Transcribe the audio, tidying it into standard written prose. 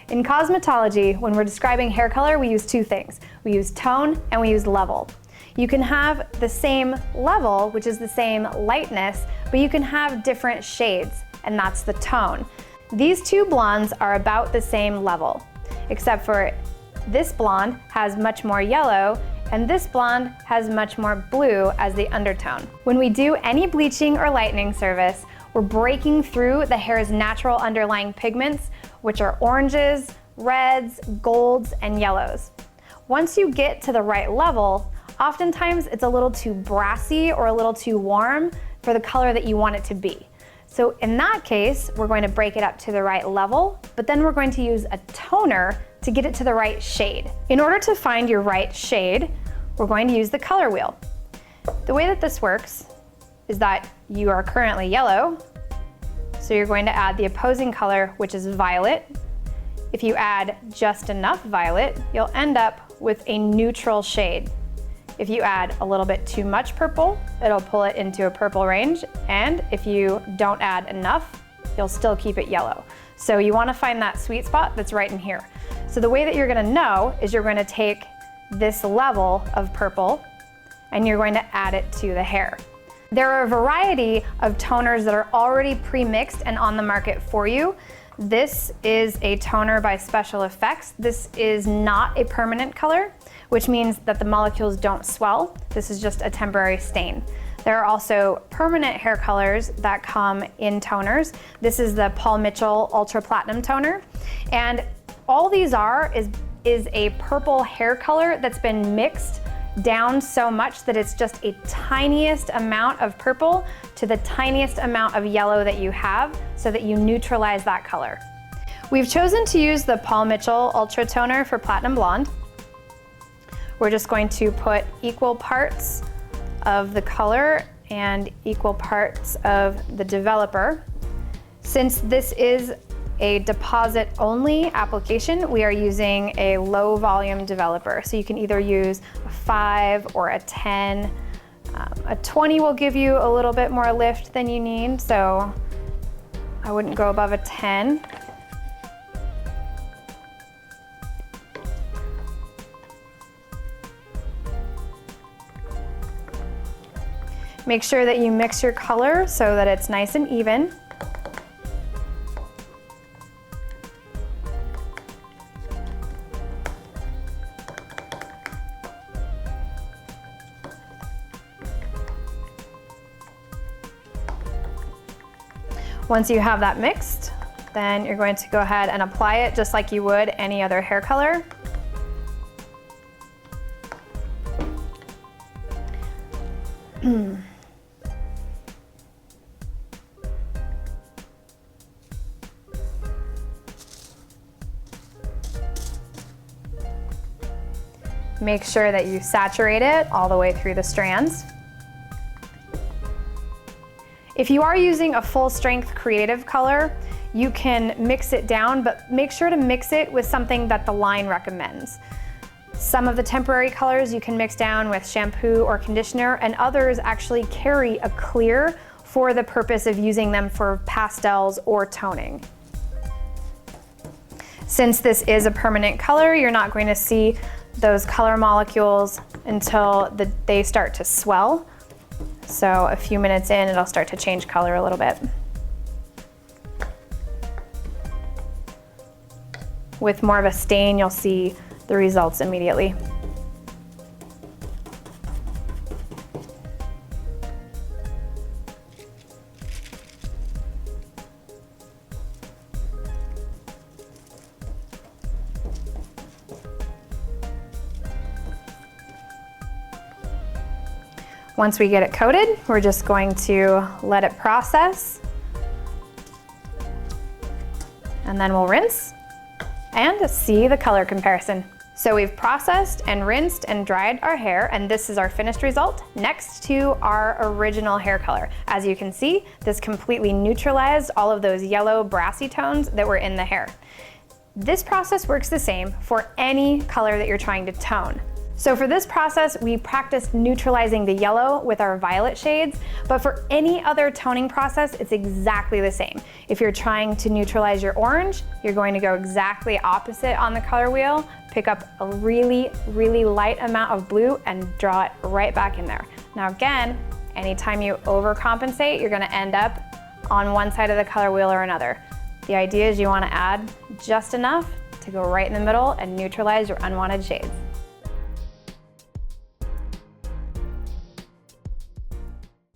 In cosmetology, when we're describing hair color, we use two things. We use tone and we use level. You can have the same level, which is the same lightness, but you can have different shades, and that's the tone. These two blondes are about the same level, except for this blonde has much more yellow and this blonde has much more blue as the undertone. When we do any bleaching or lightening service, we're breaking through the hair's natural underlying pigments, which are oranges, reds, golds, and yellows. Once you get to the right level, oftentimes it's a little too brassy or a little too warm for the color that you want it to be. So in that case, we're going to break it up to the right level, but then we're going to use a toner to get it to the right shade. In order to find your right shade, we're going to use the color wheel. The way that this works is that you are currently yellow, so you're going to add the opposing color, which is violet. If you add just enough violet, you'll end up with a neutral shade. If you add a little bit too much purple, it'll pull it into a purple range, and if you don't add enough, you'll still keep it yellow. So you want to find that sweet spot that's right in here. So the way that you're going to know is you're going to take this level of purple and you're going to add it to the hair. There are a variety of toners that are already pre-mixed and on the market for you. This is a toner by Special Effects. This is not a permanent color, which means that the molecules don't swell. This is just a temporary stain. There are also permanent hair colors that come in toners. This is the Paul Mitchell Ultra Platinum Toner. And all these is a purple hair color that's been mixed down so much that it's just a tiniest amount of purple to the tiniest amount of yellow that you have so that you neutralize that color. We've chosen to use the Paul Mitchell Ultra Toner for Platinum Blonde. We're just going to put equal parts of the color and equal parts of the developer. Since this is a deposit only application, we are using a low volume developer. So you can either use a 5 or a 10. A 20 will give you a little bit more lift than you need, so I wouldn't go above a 10. Make sure that you mix your color so that it's nice and even. Once you have that mixed, then you're going to go ahead and apply it just like you would any other hair color. Make sure that you saturate it all the way through the strands. If you are using a full strength creative color, you can mix it down, but make sure to mix it with something that the line recommends. Some of the temporary colors you can mix down with shampoo or conditioner, and others actually carry a clear for the purpose of using them for pastels or toning. Since this is a permanent color, you're not going to see those color molecules until they start to swell. So a few minutes in, it'll start to change color a little bit. With more of a stain, you'll see the results immediately. Once we get it coated, we're just going to let it process, and then we'll rinse and see the color comparison. So we've processed and rinsed and dried our hair, and this is our finished result next to our original hair color. As you can see, this completely neutralized all of those yellow brassy tones that were in the hair. This process works the same for any color that you're trying to tone. So for this process, we practiced neutralizing the yellow with our violet shades, but for any other toning process, it's exactly the same. If you're trying to neutralize your orange, you're going to go exactly opposite on the color wheel, pick up a really, really light amount of blue and draw it right back in there. Now again, anytime you overcompensate, you're gonna end up on one side of the color wheel or another. The idea is you wanna add just enough to go right in the middle and neutralize your unwanted shades.